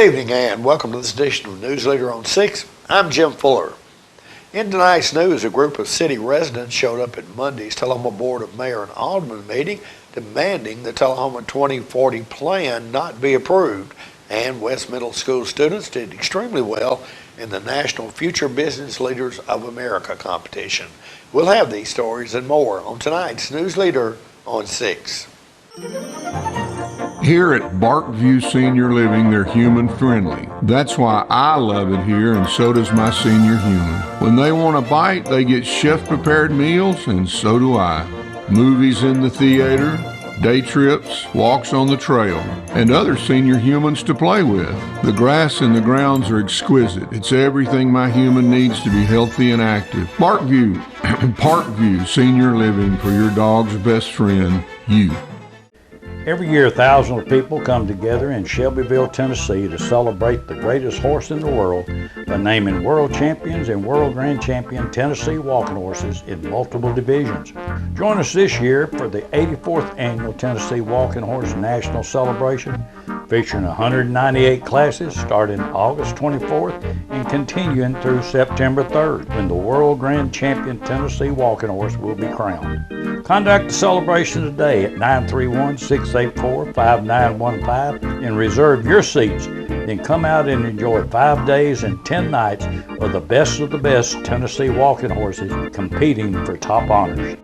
evening and welcome to this edition of News Leader on 6. I'm Jim Fuller. In tonight's news, a group of city residents showed up at Monday's Tullahoma Board of Mayor and Alderman meeting demanding the Tullahoma 2040 plan not be approved, and West Middle School students did extremely well in the National Future Business Leaders of America competition. We'll have these stories and more on tonight's News Leader on 6. Here at Barkview Senior Living, they're human friendly. That's why I love it here, and so does my senior human. When they want a bite, they get chef-prepared meals, and so do I. Movies in the theater, day trips, walks on the trail, and other senior humans to play with. The grass and the grounds are exquisite. It's everything my human needs to be healthy and active. Parkview Senior Living, for your dog's best friend, you. Every year, thousands of people come together in Shelbyville, Tennessee to celebrate the greatest horse in the world by naming world champions and world grand champion Tennessee walking horses in multiple divisions. Join us this year for the 84th Annual Tennessee Walking Horse National Celebration, featuring 198 classes starting August 24th and continuing through September 3rd, when the world grand champion Tennessee walking horse will be crowned. Contact the celebration today at 931-684-5915 and reserve your seats. Then come out and enjoy 5 days and 10 nights of the best Tennessee walking horses competing for top honors.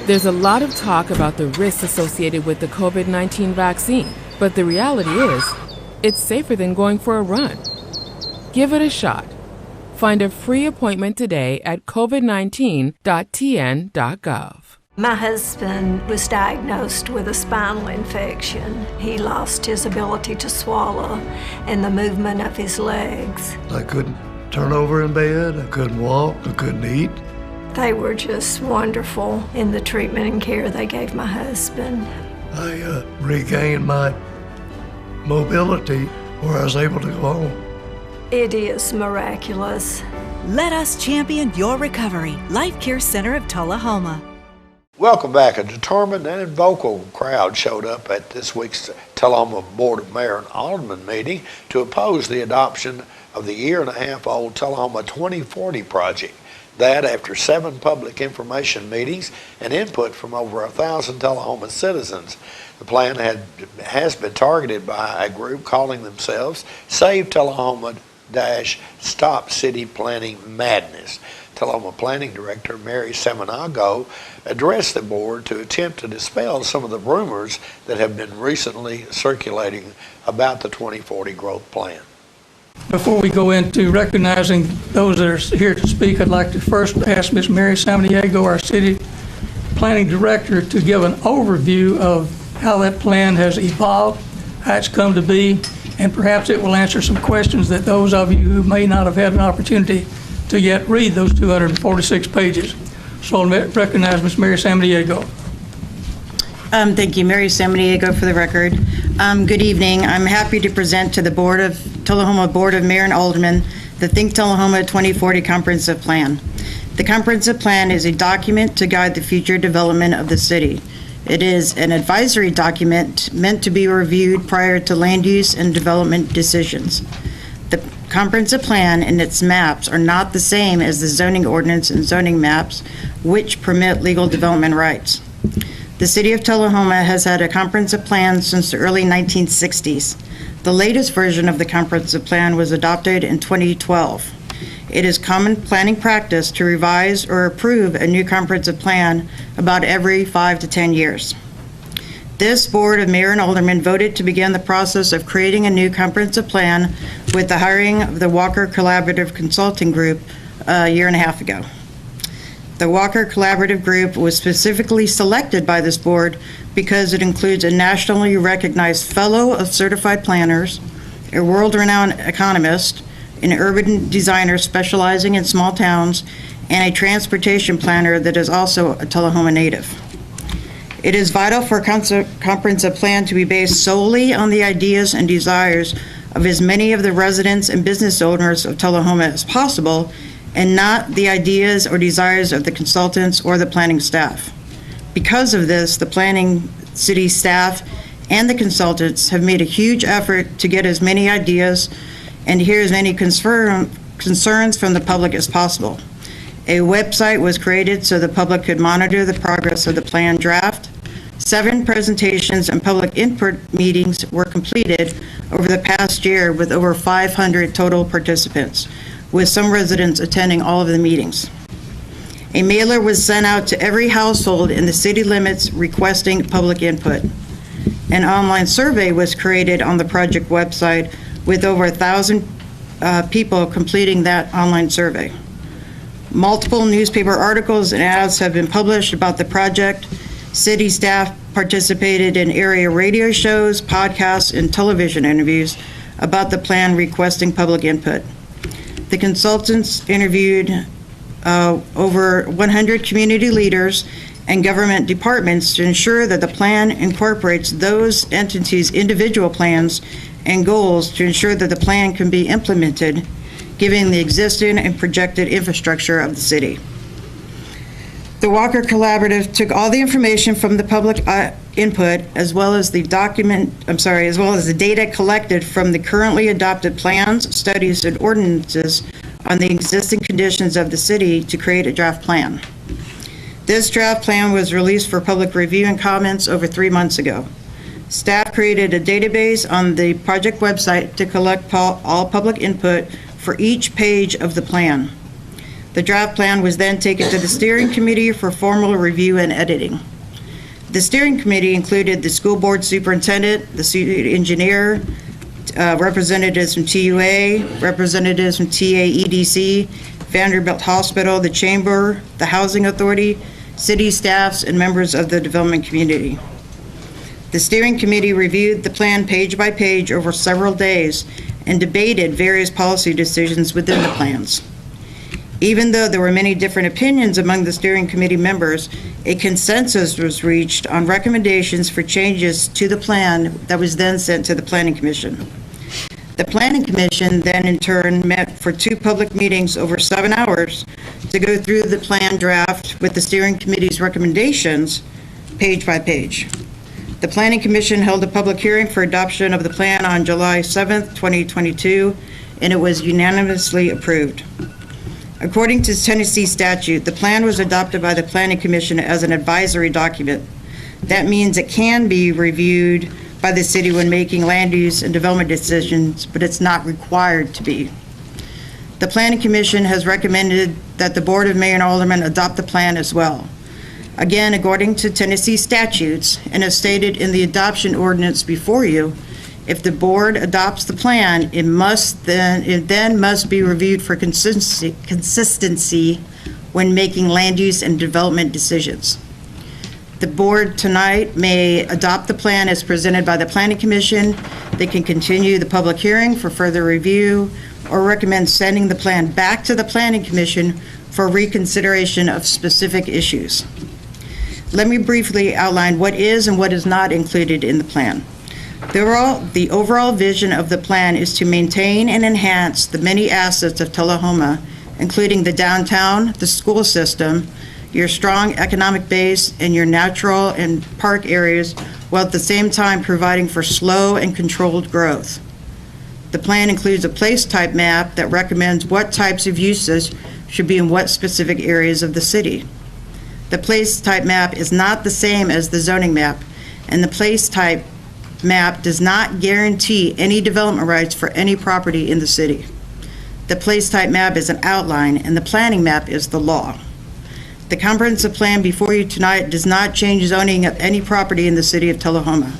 There's a lot of talk about the risks associated with the COVID-19 vaccine, but the reality is, it's safer than going for a run. Give it a shot. Find a free appointment today at covid19.tn.gov. My husband was diagnosed with a spinal infection. He lost his ability to swallow and the movement of his legs. I couldn't turn over in bed, I couldn't walk, I couldn't eat. They were just wonderful in the treatment and care they gave my husband. I regained my mobility where I was able to go home. It is miraculous. Let us champion your recovery. Life Care Center of Tullahoma. Welcome back. A determined and vocal crowd showed up at this week's Tullahoma Board of Mayor and Alderman meeting to oppose the adoption of the year-and-a-half-old Tullahoma 2040 project. That after 7 public information meetings and input from over 1,000 Tullahoma citizens. The plan has been targeted by a group calling themselves Save Tullahoma - Stop City Planning Madness. Tullahoma Planning Director Mary Seminago addressed the board to attempt to dispel some of the rumors that have been recently circulating about the 2040 growth plan. Before we go into recognizing those that are here to speak, I'd like to first ask Ms. Mary Samaniego, our City Planning Director, to give an overview of how that plan has evolved, how it's come to be, and perhaps it will answer some questions that those of you who may not have had an opportunity to yet read those 246 pages. So I'll recognize Ms. Mary Samaniego. Thank you, Mary Samaniego for the record. Good evening. I'm happy to present to the Tullahoma Board of Mayor and Aldermen the Think Tullahoma 2040 Comprehensive Plan. The Comprehensive Plan is a document to guide the future development of the city. It is an advisory document meant to be reviewed prior to land use and development decisions. The Comprehensive Plan and its maps are not the same as the zoning ordinance and zoning maps, which permit legal development rights. The City of Tullahoma has had a comprehensive plan since the early 1960s. The latest version of the comprehensive plan was adopted in 2012. It is common planning practice to revise or approve a new comprehensive plan about every 5 to 10 years. This Board of Mayor and Aldermen voted to begin the process of creating a new comprehensive plan with the hiring of the Walker Collaborative Consulting Group a year and a half ago. The Walker Collaborative Group was specifically selected by this board because it includes a nationally recognized fellow of certified planners, a world-renowned economist, an urban designer specializing in small towns, and a transportation planner that is also a Tullahoma native. It is vital for a comprehensive plan to be based solely on the ideas and desires of as many of the residents and business owners of Tullahoma as possible, and not the ideas or desires of the consultants or the planning staff. Because of this, the planning city staff and the consultants have made a huge effort to get as many ideas and hear as many concerns from the public as possible. A website was created so the public could monitor the progress of the plan draft. 7 presentations and public input meetings were completed over the past year with over 500 total participants, with some residents attending all of the meetings. A mailer was sent out to every household in the city limits requesting public input. An online survey was created on the project website with over 1,000 people completing that online survey. Multiple newspaper articles and ads have been published about the project. City staff participated in area radio shows, podcasts, and television interviews about the plan requesting public input. The consultants interviewed over 100 community leaders and government departments to ensure that the plan incorporates those entities' individual plans and goals to ensure that the plan can be implemented, given the existing and projected infrastructure of the city. The Walker Collaborative took all the information from the public input as well as the data collected from the currently adopted plans, studies, and ordinances on the existing conditions of the city to create a draft plan. This draft plan was released for public review and comments over 3 months ago. Staff created a database on the project website to collect all public input for each page of the plan. The draft plan was then taken to the steering committee for formal review and editing. The steering committee included the school board superintendent, the city engineer, representatives from TUA, representatives from TAEDC, Vanderbilt Hospital, the chamber, the housing authority, city staffs, and members of the development community. The steering committee reviewed the plan page by page over several days and debated various policy decisions within the plans. Even though there were many different opinions among the steering committee members, a consensus was reached on recommendations for changes to the plan that was then sent to the Planning Commission. The Planning Commission then in turn met for 2 public meetings over 7 hours to go through the plan draft with the steering committee's recommendations page by page. The Planning Commission held a public hearing for adoption of the plan on July 7th, 2022, and it was unanimously approved. According to Tennessee statute, the plan was adopted by the Planning Commission as an advisory document. That means it can be reviewed by the city when making land use and development decisions, but it's not required to be. The Planning Commission has recommended that the Board of Mayor and Aldermen adopt the plan as well. Again, according to Tennessee statutes, and as stated in the adoption ordinance before you, if the board adopts the plan, it then must be reviewed for consistency when making land use and development decisions. The board tonight may adopt the plan as presented by the Planning Commission. They can continue the public hearing for further review or recommend sending the plan back to the Planning Commission for reconsideration of specific issues. Let me briefly outline what is and what is not included in the plan. The overall vision of the plan is to maintain and enhance the many assets of Tullahoma, including the downtown, the school system, your strong economic base, and your natural and park areas, while at the same time providing for slow and controlled growth. The plan includes a place type map that recommends what types of uses should be in what specific areas of the city. The place type map is not the same as the zoning map, and the place type map does not guarantee any development rights for any property in the city. The place type map is an outline, and the planning map is the law. The comprehensive plan before you tonight does not change zoning of any property in the city of Tullahoma.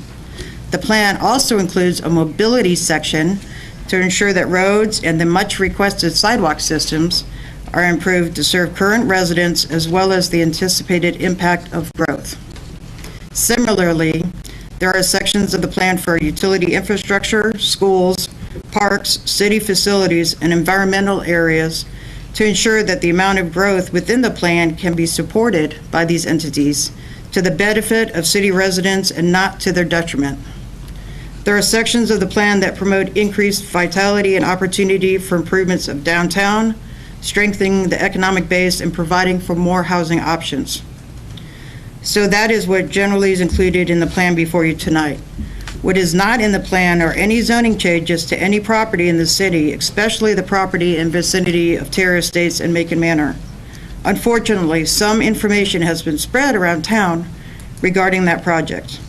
The plan also includes a mobility section to ensure that roads and the much requested sidewalk systems are improved to serve current residents as well as the anticipated impact of growth. Similarly, there are sections of the plan for utility infrastructure, schools, parks, city facilities, and environmental areas to ensure that the amount of growth within the plan can be supported by these entities to the benefit of city residents and not to their detriment. There are sections of the plan that promote increased vitality and opportunity for improvements of downtown, strengthening the economic base, and providing for more housing options. So that is what generally is included in the plan before you tonight. What is not in the plan are any zoning changes to any property in the city, especially the property in vicinity of Terra Estates and Macon Manor. Unfortunately, some information has been spread around town regarding that project.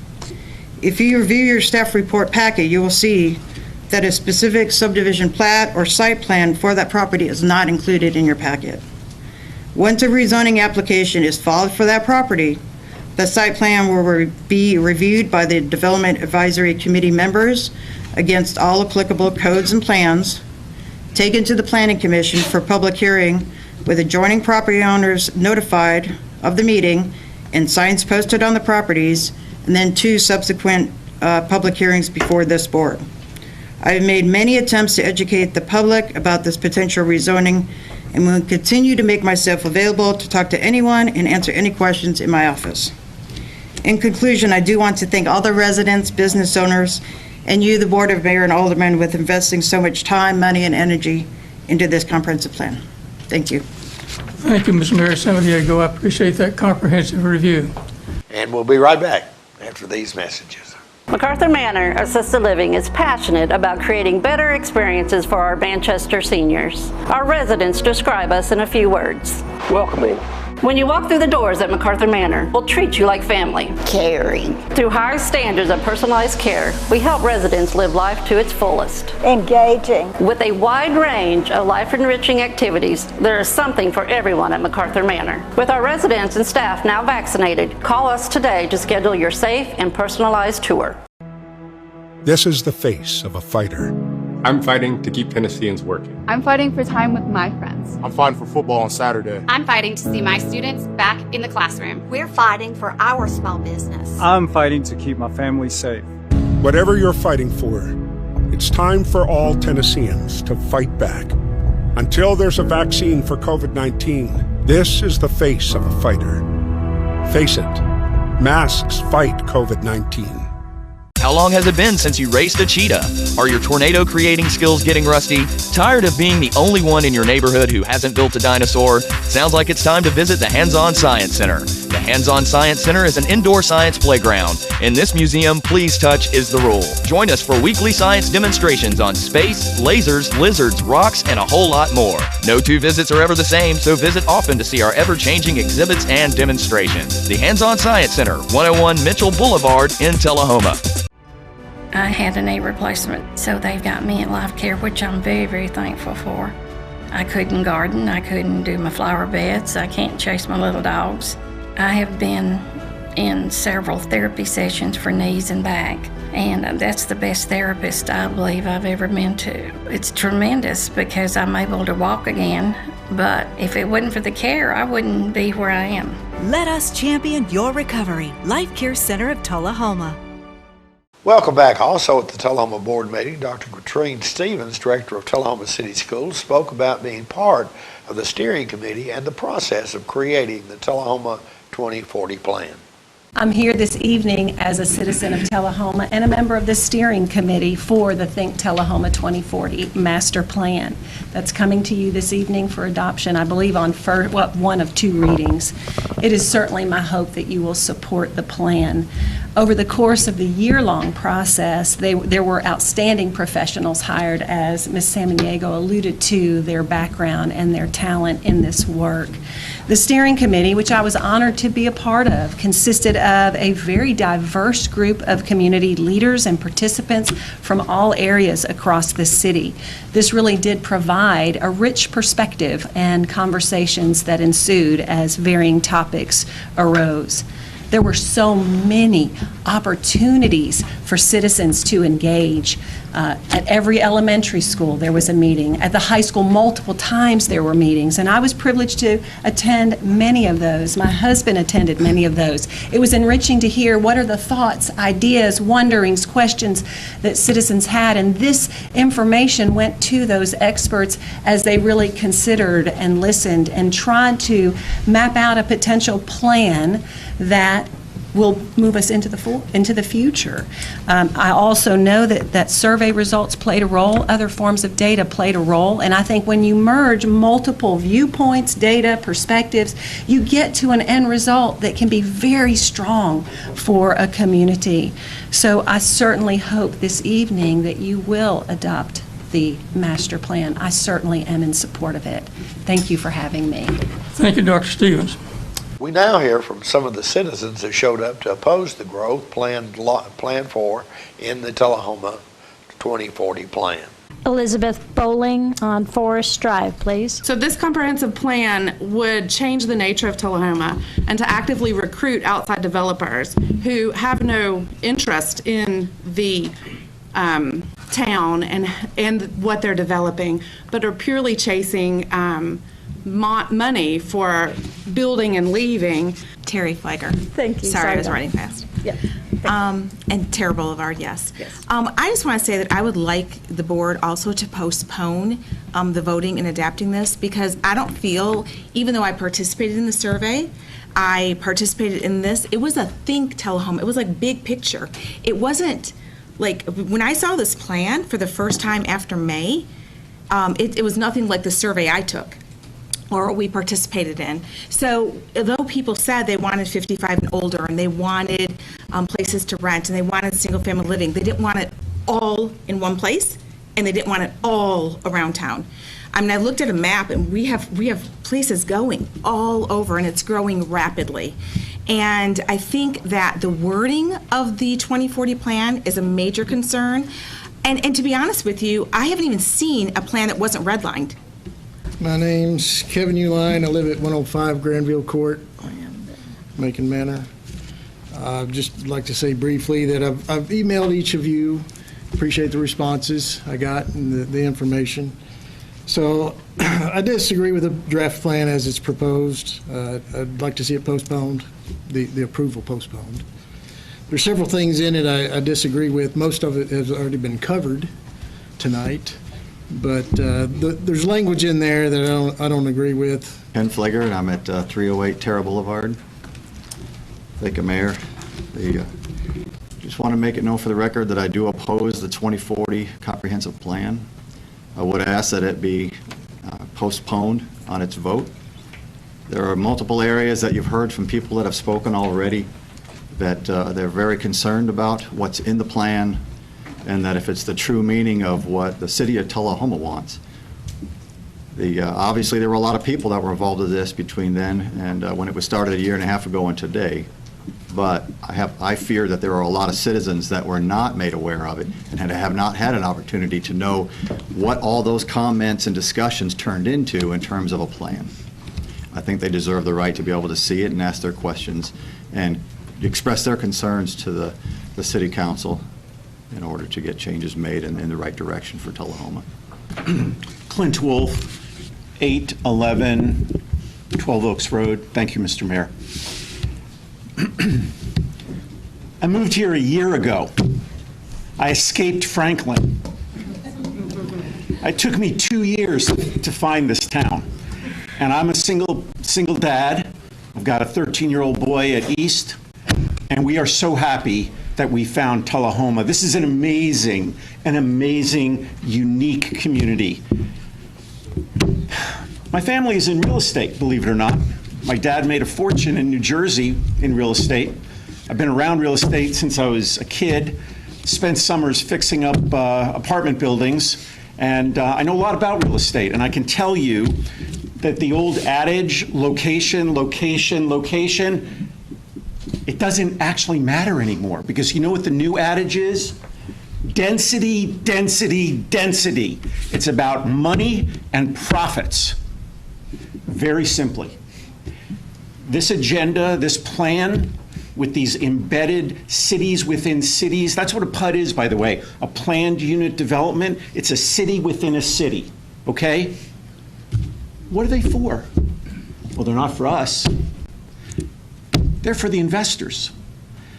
If you review your staff report packet, you will see that a specific subdivision plat or site plan for that property is not included in your packet. Once a rezoning application is filed for that property, the site plan will be reviewed by the Development Advisory Committee members against all applicable codes and plans, taken to the Planning Commission for public hearing with adjoining property owners notified of the meeting and signs posted on the properties, and then 2 subsequent public hearings before this board. I have made many attempts to educate the public about this potential rezoning and will continue to make myself available to talk to anyone and answer any questions in my office. In conclusion, I do want to thank all the residents, business owners, and you, the Board of Mayor and Aldermen, with investing so much time, money, and energy into this comprehensive plan. Thank you. Thank you, Ms. Mary Samaniego. I appreciate that comprehensive review. And we'll be right back after these messages. MacArthur Manor Assisted Living is passionate about creating better experiences for our Manchester seniors. Our residents describe us in a few words. Welcoming. When you walk through the doors at MacArthur Manor, we'll treat you like family. Caring. Through high standards of personalized care, we help residents live life to its fullest. Engaging. With a wide range of life-enriching activities, there is something for everyone at MacArthur Manor. With our residents and staff now vaccinated, call us today to schedule your safe and personalized tour. This is the face of a fighter. I'm fighting to keep Tennesseans working. I'm fighting for time with my friends. I'm fighting for football on Saturday. I'm fighting to see my students back in the classroom. We're fighting for our small business. I'm fighting to keep my family safe. Whatever you're fighting for, it's time for all Tennesseans to fight back. Until there's a vaccine for COVID-19, this is the face of a fighter. Face it, masks fight COVID-19. How long has it been since you raced a cheetah? Are your tornado creating skills getting rusty? Tired of being the only one in your neighborhood who hasn't built a dinosaur? Sounds like it's time to visit the Hands-On Science Center. The Hands-On Science Center is an indoor science playground. In this museum, please touch is the rule. Join us for weekly science demonstrations on space, lasers, lizards, rocks, and a whole lot more. No 2 visits are ever the same, so visit often to see our ever-changing exhibits and demonstrations. The Hands-On Science Center, 101 Mitchell Boulevard in Tullahoma. I had a knee replacement, so they've got me in life care, which I'm very, very thankful for. I couldn't garden, I couldn't do my flower beds, I can't chase my little dogs. I have been in several therapy sessions for knees and back, and that's the best therapist I believe I've ever been to. It's tremendous because I'm able to walk again, but if it wasn't for the care, I wouldn't be where I am. Let us champion your recovery. Life Care Center of Tullahoma. Welcome back. Also at the Tullahoma Board meeting, Dr. Katrine Stevens, Director of Tullahoma City Schools, spoke about being part of the steering committee and the process of creating the Tullahoma 2040 plan. I'm here this evening as a citizen of Tullahoma and a member of the steering committee for the Think Tullahoma 2040 master plan that's coming to you this evening for adoption, I believe on one of 2 readings. It is certainly my hope that you will support the plan. Over the course of the year-long process, there were outstanding professionals hired, as Ms. Samaniego alluded to, their background and their talent in this work. The steering committee, which I was honored to be a part of, consisted of a very diverse group of community leaders and participants from all areas across the city. This really did provide a rich perspective and conversations that ensued as varying topics arose. There were so many opportunities for citizens to engage. At every elementary school there was a meeting. At the high school multiple times there were meetings, and I was privileged to attend many of those. My husband attended many of those. It was enriching to hear what are the thoughts, ideas, wonderings, questions that citizens had, and this information went to those experts as they really considered and listened and tried to map out a potential plan that will move us into the future. I also know that survey results played a role, other forms of data played a role, and I think when you merge multiple viewpoints, data, perspectives, you get to an end result that can be very strong for a community. So I certainly hope this evening that you will adopt the master plan. I certainly am in support of it. Thank you for having me. Thank you, Dr. Stevens. We now hear from some of the citizens that showed up to oppose the growth planned for in the Tullahoma 2040 plan. Elizabeth Bowling on Forest Drive, please. So this comprehensive plan would change the nature of Tullahoma and to actively recruit outside developers who have no interest in the town and what they're developing, but are purely chasing money for building and leaving. Terry Fleger. Thank you. Sorry, I was writing fast. Yeah. And Terra Boulevard, yes. I just want to say that I would like the board also to postpone the voting and adapting this, because I don't feel, even though I participated in the survey, I participated in this, it was a think Tullahoma. It was like big picture. It wasn't like, when I saw this plan for the first time after May, it was nothing like the survey I took or we participated in. So although people said they wanted 55 and older and they wanted places to rent and they wanted single family living, they didn't want it all in one place and they didn't want it all around town. I mean, I looked at a map and we have places going all over and it's growing rapidly. And I think that the wording of the 2040 plan is a major concern. And to be honest with you, I haven't even seen a plan that wasn't redlined. My name's Kevin Uline. I live at 105 Granville Court, Macon Manor. I'd just like to say briefly that I've emailed each of you. Appreciate the responses I got and the information. So I disagree with the draft plan as it's proposed. I'd like to see it postponed, the approval postponed. There's several things in it I disagree with. Most of it has already been covered tonight. But there's language in there that I don't agree with. Ken Fleger, and I'm at 308 Terra Boulevard. Thank you, Mayor. Just want to make it known for the record that I do oppose the 2040 comprehensive plan. I would ask that it be postponed on its vote. There are multiple areas that you've heard from people that have spoken already that they're very concerned about what's in the plan, and that if it's the true meaning of what the city of Tullahoma wants. Obviously, there were a lot of people that were involved in this between then and when it was started a year and a half ago and today. But I fear that there are a lot of citizens that were not made aware of it and have not had an opportunity to know what all those comments and discussions turned into in terms of a plan. I think they deserve the right to be able to see it and ask their questions and express their concerns to the city council in order to get changes made in the right direction for Tullahoma. Clint Wolf, 811 12 Oaks Road. Thank you, Mr. Mayor. I moved here a year ago. I escaped Franklin. It took me 2 years to find this town. And I'm a single dad. I've got a 13-year-old boy at East, and we are so happy that we found Tullahoma. This is an amazing, unique community. My family is in real estate, believe it or not. My dad made a fortune in New Jersey in real estate. I've been around real estate since I was a kid, spent summers fixing up apartment buildings, and I know a lot about real estate, and I can tell you that the old adage, location, location, location, it doesn't actually matter anymore, because you know what the new adage is? Density, density, density. It's about money and profits. Very simply. This agenda, this plan, with these embedded cities within cities, that's what a PUD is, by the way, a planned unit development. It's a city within a city, okay? What are they for? Well, they're not for us. They're for the investors.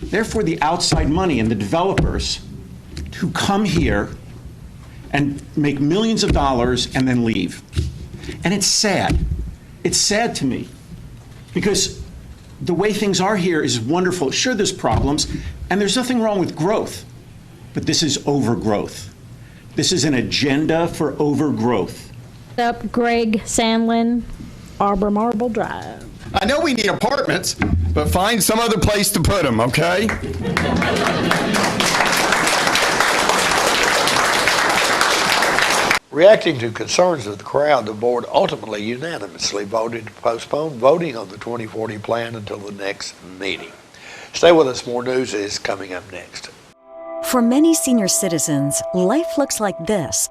They're for the outside money and the developers who come here and make millions of dollars and then leave. And it's sad. It's sad to me because the way things are here is wonderful. Sure, there's problems, and there's nothing wrong with growth, but this is overgrowth. This is an agenda for overgrowth. Up Greg Sandlin, Arbor Marble Drive. I know we need apartments, but find some other place to put them, okay? Reacting to concerns of the crowd, the board ultimately unanimously voted to postpone voting on the 2040 plan until the next meeting. Stay with us. More news is coming up next. For many senior citizens, life looks like this,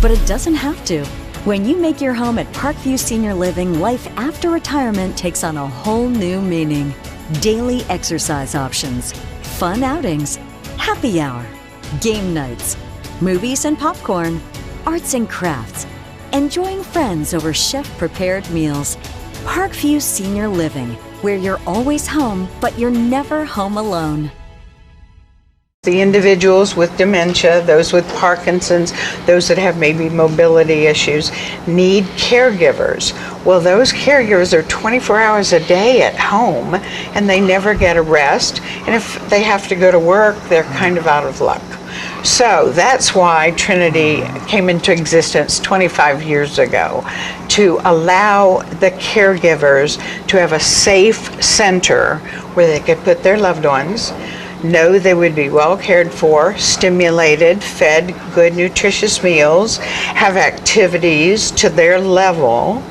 but it doesn't have to. When you make your home at Parkview Senior Living, life after retirement takes on a whole new meaning. Daily exercise options, fun outings, happy hour, game nights, movies and popcorn, arts and crafts, enjoying friends over chef-prepared meals. Parkview Senior Living, where you're always home, but you're never home alone. The individuals with dementia, those with Parkinson's, those that have maybe mobility issues, need caregivers. Well, those caregivers are 24 hours a day at home, and they never get a rest. And if they have to go to work, they're kind of out of luck. So that's why Trinity came into existence 25 years ago, to allow the caregivers to have a safe center where they could put their loved ones, know they would be well cared for, stimulated, fed good nutritious meals, have activities to their level,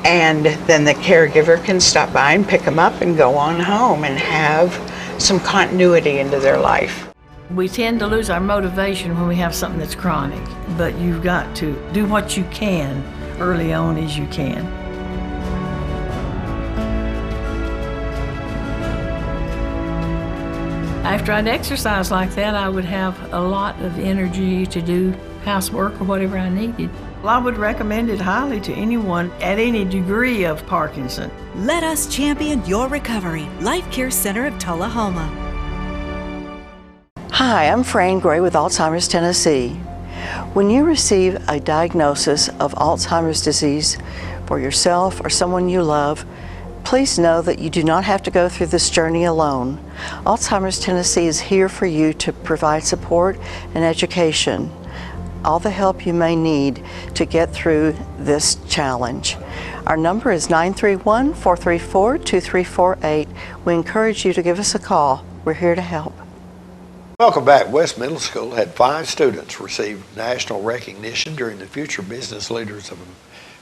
and then the caregiver can stop by and pick them up and go on home and have some continuity into their life. We tend to lose our motivation when we have something that's chronic, but you've got to do what you can early on as you can. After I'd exercise like that, I would have a lot of energy to do housework or whatever I needed. Well, I would recommend it highly to anyone at any degree of Parkinson. Let us champion your recovery. Life Care Center of Tullahoma. Hi, I'm Fran Gray with Alzheimer's Tennessee. When you receive a diagnosis of Alzheimer's disease for yourself or someone you love, please know that you do not have to go through this journey alone. Alzheimer's Tennessee is here for you to provide support and education, all the help you may need to get through this challenge. Our number is 931-434-2348. We encourage you to give us a call. We're here to help. Welcome back. West Middle School had 5 students receive national recognition during the Future Business Leaders of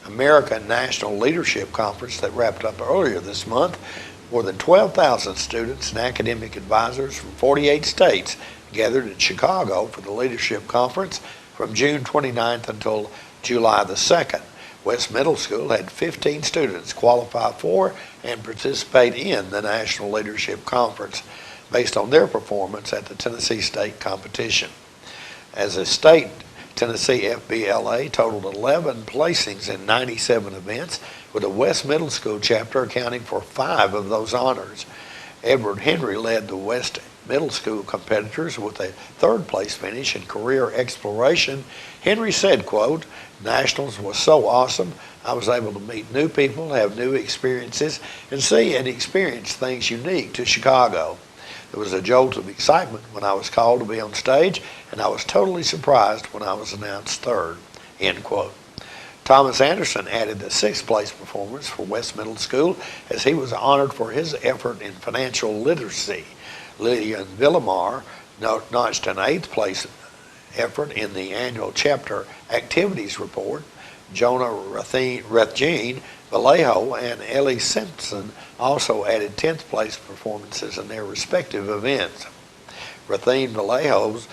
America National Leadership Conference that wrapped up earlier this month. More than 12,000 students and academic advisors from 48 states gathered in Chicago for the Leadership Conference from June 29th until July the 2nd. West Middle School had 15 students qualify for and participate in the National Leadership Conference based on their performance at the Tennessee State competition. As a state, Tennessee FBLA totaled 11 placings in 97 events, with the West Middle School chapter accounting for 5 of those honors. Edward Henry led the West Middle School competitors with a 3rd place finish in career exploration. Henry said, quote, "Nationals was so awesome. I was able to meet new people, have new experiences, and see and experience things unique to Chicago. There was a jolt of excitement when I was called to be on stage, and I was totally surprised when I was announced 3rd, end quote. Thomas Anderson added the 6th place performance for West Middle School as he was honored for his effort in financial literacy. Lillian Villamar notched an 8th place effort in the annual chapter activities report. Jonah Rathjean Vallejo and Ellie Simpson also added 10th place performances in their respective events. Rathjean Vallejo's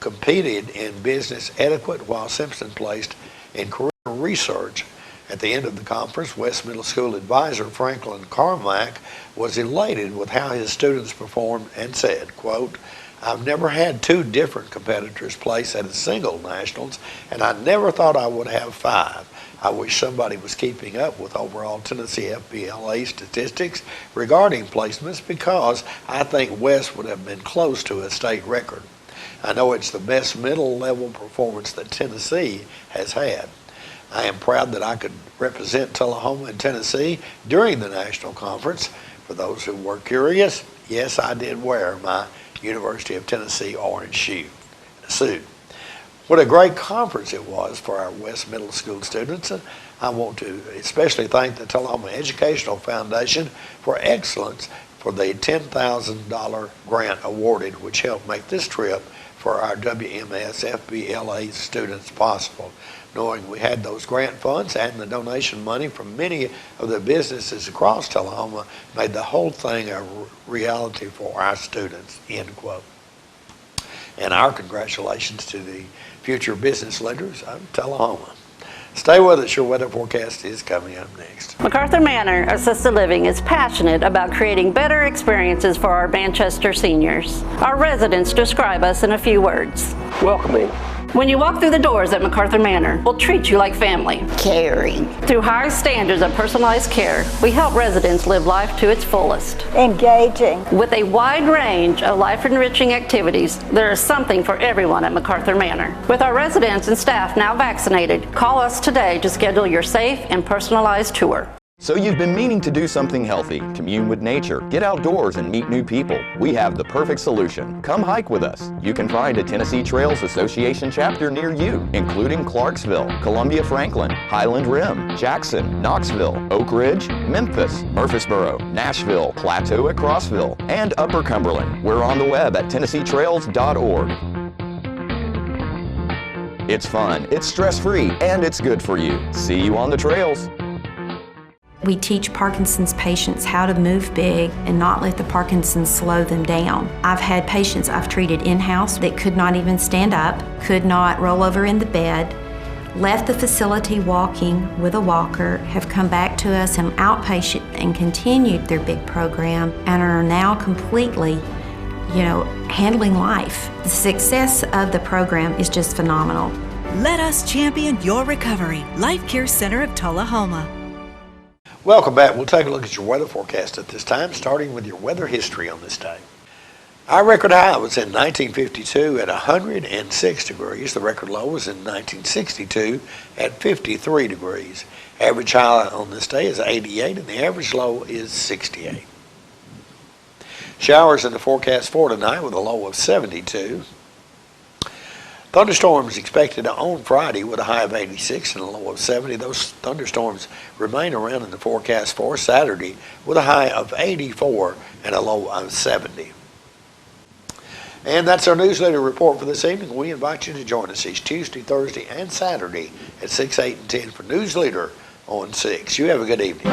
competed in business etiquette while Simpson placed in career research. At the end of the conference, West Middle School advisor Franklin Carmack was elated with how his students performed and said, quote, "I've never had 2 different competitors place at a single nationals, and I never thought I would have 5. I wish somebody was keeping up with overall Tennessee FBLA statistics regarding placements, because I think West would have been close to a state record. I know it's the best middle level performance that Tennessee has had. I am proud that I could represent Tullahoma and Tennessee during the national conference. For those who were curious, yes, I did wear my University of Tennessee orange suit. What a great conference it was for our West Middle School students. And I want to especially thank the Tullahoma Educational Foundation for excellence for the $10,000 grant awarded, which helped make this trip for our WMS FBLA students possible. Knowing we had those grant funds and the donation money from many of the businesses across Tullahoma made the whole thing a reality for our students, end quote. And our congratulations to the future business leaders of Tullahoma. Stay with us, your weather forecast is coming up next. MacArthur Manor Assisted Living is passionate about creating better experiences for our Manchester seniors. Our residents describe us in a few words. Welcoming. When you walk through the doors at MacArthur Manor, we'll treat you like family. Caring. Through high standards of personalized care, we help residents live life to its fullest. Engaging. With a wide range of life-enriching activities, there is something for everyone at MacArthur Manor. With our residents and staff now vaccinated, call us today to schedule your safe and personalized tour. So you've been meaning to do something healthy, commune with nature, get outdoors and meet new people. We have the perfect solution. Come hike with us. You can find a Tennessee Trails Association chapter near you, including Clarksville, Columbia Franklin, Highland Rim, Jackson, Knoxville, Oak Ridge, Memphis, Murfreesboro, Nashville, Plateau at Crossville, and Upper Cumberland. We're on the web at TennesseeTrails.org. It's fun, it's stress-free, and it's good for you. See you on the trails. We teach Parkinson's patients how to move big and not let the Parkinson's slow them down. I've had patients I've treated in-house that could not even stand up, could not roll over in the bed, left the facility walking with a walker, have come back to us in outpatient and continued their big program and are now completely, handling life. The success of the program is just phenomenal. Let us champion your recovery. Life Care Center of Tullahoma. Welcome back. We'll take a look at your weather forecast at this time, starting with your weather history on this day. Our record high was in 1952 at 106 degrees. The record low was in 1962 at 53 degrees. Average high on this day is 88 and the average low is 68. Showers in the forecast for tonight with a low of 72. Thunderstorms expected on Friday with a high of 86 and a low of 70. Those thunderstorms remain around in the forecast for Saturday with a high of 84 and a low of 70. And that's our newsletter report for this evening. We invite you to join us each Tuesday, Thursday, and Saturday at 6, 8, and 10 for News Leader on 6. You have a good evening.